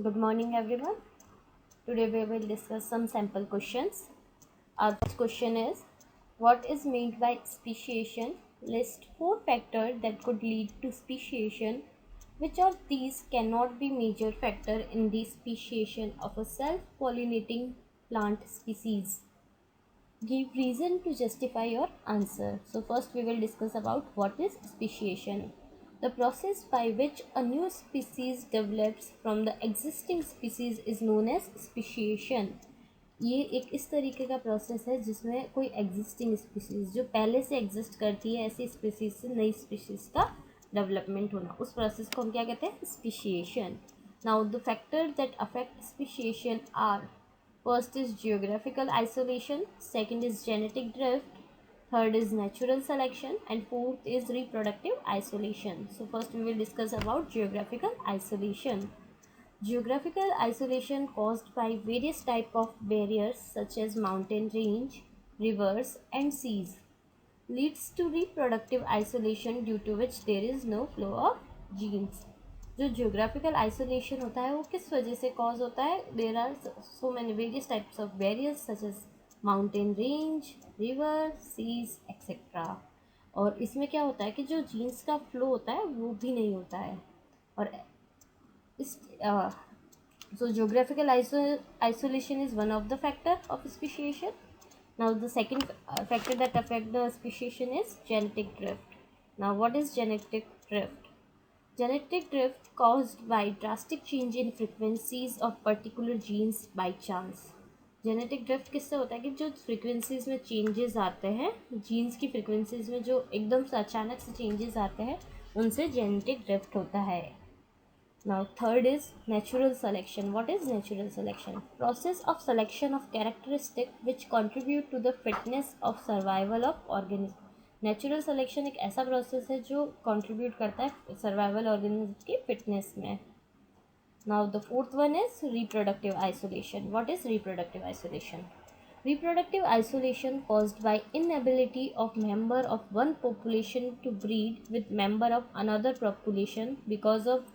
Good morning, everyone. Today we will discuss some sample questions. Our first question is, what is meant by speciation? List four factors that could lead to speciation. Which of these cannot be major factor in the speciation of a self-pollinating plant species? Give reason to justify your answer. So first we will discuss about what is speciation. The process by which a new species develops from the existing species is known as speciation. ये एक इस तरीके का process है जिसमें कोई existing species जो पहले से एग्जिस्ट करती है ऐसी स्पीसीज से नई स्पीसीज का डेवलपमेंट होना, उस प्रोसेस को हम क्या कहते हैं? Speciation. Now the factor that affect speciation are: first is geographical isolation, second is genetic drift, third is natural selection, and fourth is reproductive isolation. So first we will discuss about geographical isolation. Geographical isolation caused by various type of barriers such as mountain range, rivers and seas leads to reproductive isolation due to which there is no flow of genes. जो geographical isolation होता है वो किस वजह से cause होता है? There are so many various types of barriers such as mountain range, river, seas etcetera. और इसमें क्या होता है कि जो जीन्स का फ्लो होता है वो भी नहीं होता है. और इस so geographical isolation is one of the factor of speciation. Now the second factor that affect the speciation is genetic drift. Now what is genetic drift? Genetic drift caused by drastic change in frequencies of particular genes by chance. Genetic drift किससे होता है कि जो frequencies में changes आते हैं, jeans की frequencies में जो एकदम से अचानक से चेंजेस आते हैं, उनसे जेनेटिक ड्रिफ्ट होता है. Now third is natural selection. What is natural selection? Process of selection of characteristics which contribute to the fitness of survival of organism. Natural selection एक ऐसा प्रोसेस है जो कंट्रीब्यूट करता है सर्वाइवल ऑर्गेनिज्म की fitness में. Now the fourth one is reproductive isolation. What is reproductive isolation? Reproductive isolation caused by inability of member of one population to breed with member of another population because of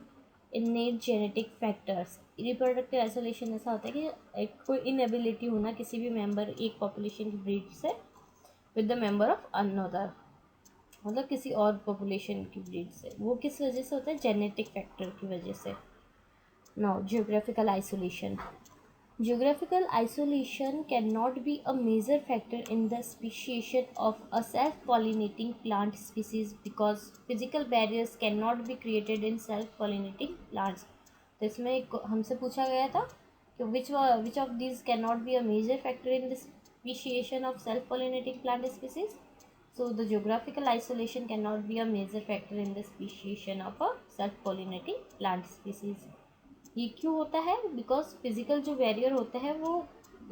innate genetic factors. Reproductive isolation ऐसा होता है कि एक कोई inability होना किसी भी member एक population की breed से with the member of another, मतलब किसी और population की breed से. वो किस वजह से होता है? genetic factor की वजह से. Now geographical isolation. Geographical isolation cannot be a major factor in the speciation of a self-pollinating plant species because physical barriers cannot be created in self-pollinating plants. तो इसमें हमसे पूछा गया था कि which of these cannot be a major factor in the speciation of self-pollinating plant species. So the geographical isolation cannot be a major factor in the speciation of a self-pollinating plant species. ये क्यों होता है? Because physical जो barrier होते हैं वो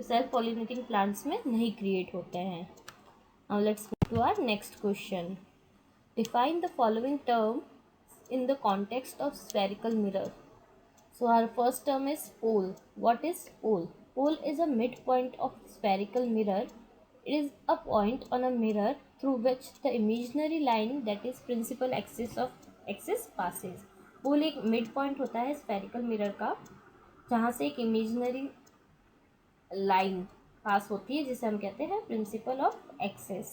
self pollinating plants में नहीं क्रिएट होते हैं. Now let's move to our next question. Define the following term in the context of spherical mirror. So our first term is pole. What is pole? Pole is a mid point of spherical mirror. It is a point on a mirror through which the imaginary line that is principal axis passes. Pole एक mid point होता है spherical mirror का जहाँ से एक imaginary line पास होती है जिसे हम कहते हैं principal of axis.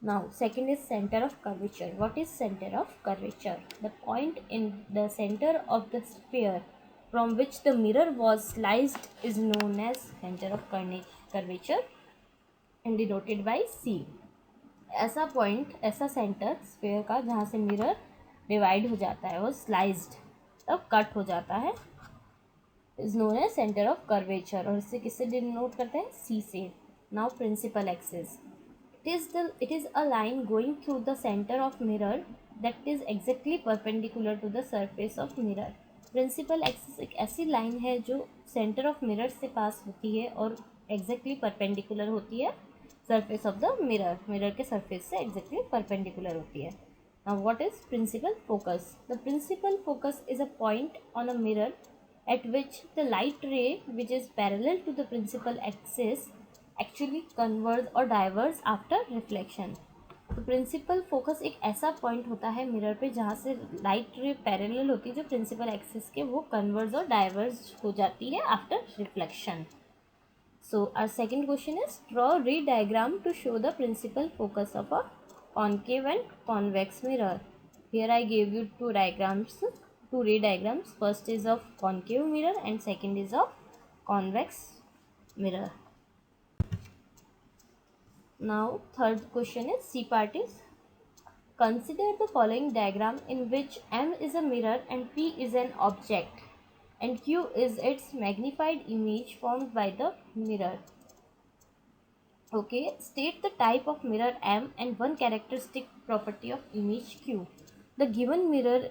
Now second is centre of curvature. What is centre of curvature? The point in the centre of the sphere from which the mirror was sliced is known as centre of curvature and denoted by C. ऐसा point, ऐसा centre sphere का जहाँ से mirror divide हो जाता है, वो sliced तब कट हो जाता है, is known as centre of curvature. और इससे किससे डिनोट करते हैं? सी से. Now principal axis. It is a line going through the centre of mirror that is exactly perpendicular to the surface of mirror. Principal axis एक ऐसी line है जो सेंटर ऑफ मिरर से पास होती है और एग्जैक्टली परपेंडिकुलर होती है surface of the mirror. Mirror के सरफेस से एग्जैक्टली परपेंडिकुलर होती है. Now what is principal focus? The principal focus is a point on a mirror at which the light ray which is parallel to the principal axis actually converges or diverges after reflection. तो principal focus एक ऐसा point होता है mirror पे जहाँ से light ray parallel होती है जो प्रिंसिपल एक्सिस के, वो कन्वर्ज और डाइवर्ज हो जाती है after reflection. So our second question is, draw a ray diagram to show the principal focus of a concave and convex mirror. Here I gave you two ray diagrams. First is of concave mirror and second is of convex mirror. Now third question is, C part is, consider the following diagram in which M is a mirror and P is an object and Q is its magnified image formed by the mirror. Okay, state the type of mirror M and one characteristic property of image Q. The given mirror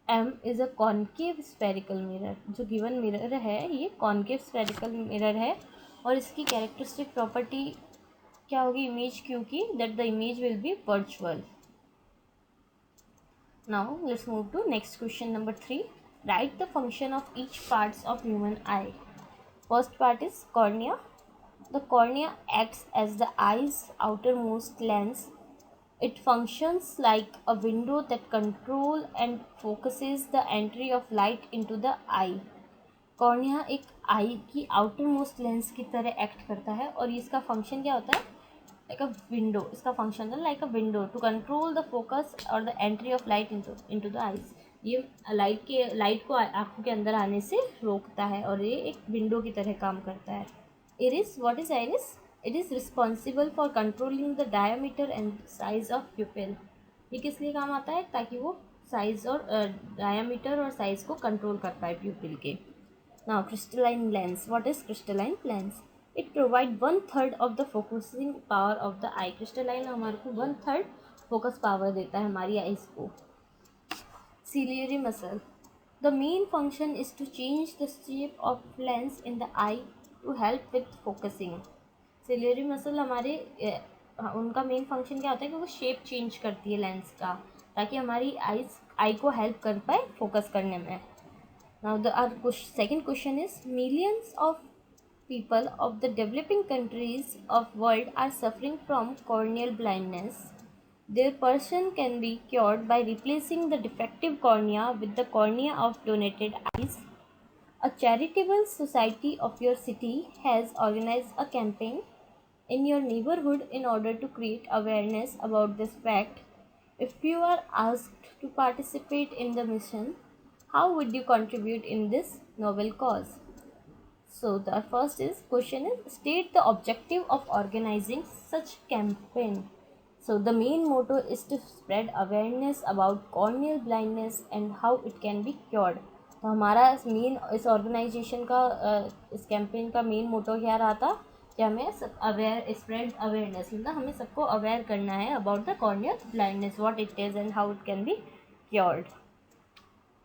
M is a concave spherical mirror. जो given mirror है ये concave spherical mirror है और इसकी characteristic property क्या होगी image Q की, that the image will be virtual. Now let's move to next question number 3. Write the function of each parts of human eye. First part is cornea. The cornea acts as the eye's outermost lens. It functions like a window that controls and focuses the entry of light into the eye. Cornea एक आई की outer most lens की तरह act करता है और इसका function क्या होता है, लाइक अ विंडो. इसका फंक्शन है like a window to control the focus और the entry of light into the eyes. ये लाइट को आंखों के अंदर आने से रोकता है और ये एक विंडो की तरह काम करता है. Iris, what is iris? It is responsible for controlling the diameter and size of pupil. ये किस लिए काम आता है, ताकि वो साइज और डायमीटर और साइज को कंट्रोल कर पाए प्यूपिल के. Now crystalline lens. What is crystalline lens? It provide 1/3 of the focusing power of the eye. Crystalline हमारे को 1/3 फोकस पावर देता है हमारी आइज को. Ciliary muscle. The main function is to change the shape of lens in the eye to help with focusing. Ciliary muscle हमारे उनका main function क्या होता है कि वो शेप चेंज करती है लेंस का, ताकि हमारी आई को हेल्प कर पाए फोकस करने में. Now our second question is, millions of people of the developing countries of world are suffering from corneal blindness. Their person can be cured by replacing the defective cornea with the cornea of donated eyes. A charitable society of your city has organized a campaign in your neighborhood in order to create awareness about this fact. If you are asked to participate in the mission, how would you contribute in this noble cause? So the first question is, state the objective of organizing such campaign. So the main motto is to spread awareness about corneal blindness and how it can be cured. तो हमारा main इस organisation का इस campaign का main motto क्या रहा था कि हमें स्प्रेड अवेयरनेस, मतलब हमें सबको अवेयर करना है about the corneal blindness, what it is and how it can be cured.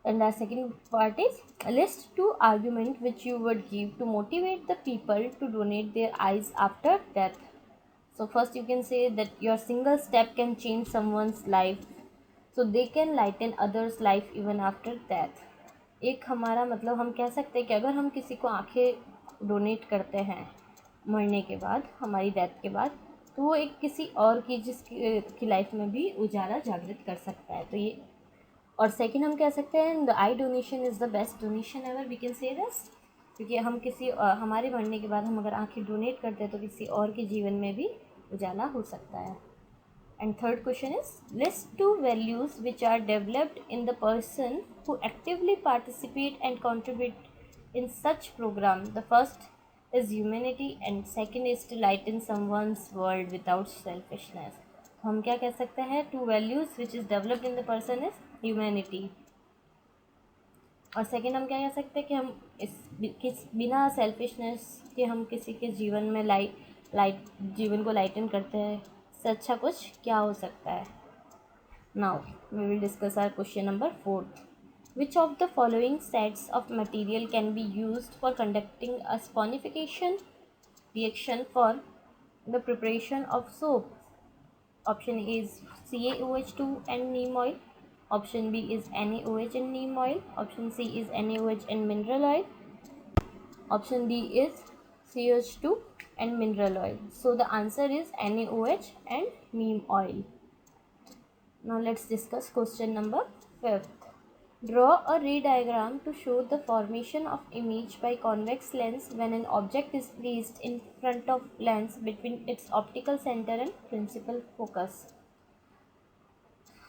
And the second part is, list 2 arguments which you would give to motivate the people to donate their eyes after death. So first you can say that your single step can change someone's life, so they can lighten others' life even after death. एक हमारा मतलब हम कह सकते हैं कि अगर हम किसी को आंखें डोनेट करते हैं मरने के बाद, हमारी डेथ के बाद, तो वो एक किसी और की जिसकी लाइफ में भी उजाला जागृत कर सकता है. तो ये, और सेकंड हम कह सकते हैं the eye donation is the best donation ever, we can say this, क्योंकि हम किसी हमारे मरने के बाद हम अगर आंखें डोनेट करते हैं तो किसी और के जीवन में भी उजाला हो सकता है. And third question is, list 2 values which are developed in the person who actively participate and contribute in such programme. The first is humanity and second is to lighten someone's world without selfishness. हम क्या कह सकते हैं, 2 values which is developed in the person is humanity, और second हम क्या कह सकते हैं कि हम बिना सेल्फिशनेस के हम किसी के जीवन में जीवन को लाइटन करते हैं. इससे अच्छा कुछ क्या हो सकता है. Now we will discuss our question number 4. Which of the following sets of material can be used for conducting a saponification reaction for the preparation of soap. Option A is CaOH2 and neem oil. Option B is NaOH and neem oil. Option C is NaOH and mineral oil. Option D is CH2 and mineral oil. So the answer is NaOH and neem oil. Now let's discuss question number 5th. Draw a ray diagram to show the formation of image by convex lens when an object is placed in front of lens between its optical center and principal focus.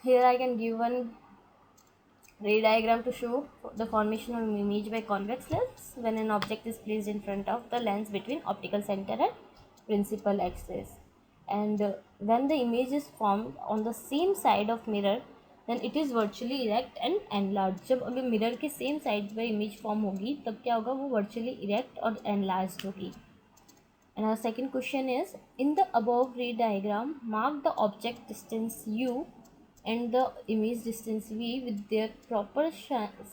Here I can give one ray diagram to show the formation of image by convex lens when an object is placed in front of the lens between optical center and principal axis. And when the image is formed on the same side of mirror, then it is virtually erect and enlarged. जब अभी mirror के same side पे image form होगी तब क्या होगा, वो virtually erect और एनलार्ज होगी. And our second question is, in the above ray diagram, mark the object distance u and the image distance v with their proper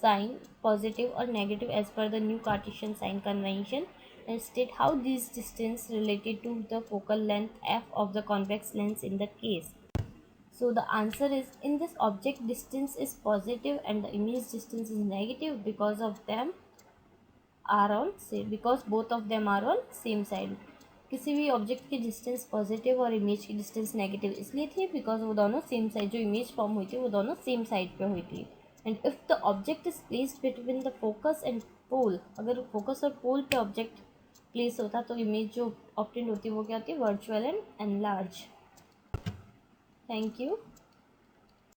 sign, positive or negative as per the new Cartesian sign convention, and state how these distance related to the focal length f of the convex lens in the case. So the answer is, in this object distance is positive and the image distance is negative because both of them are on same side. किसी भी object की distance positive और image की distance negative इसलिए थी because वो दोनों same side, जो इमेज फॉर्म हुई थी वो दोनों सेम साइड पे हुई थी. And if the object is placed between the focus and pole, अगर फोकस और पोल पे ऑब्जेक्ट प्लेस होता तो इमेज जो ऑप्टेंड होती है वो क्या होती है, virtual and enlarge. Thank you.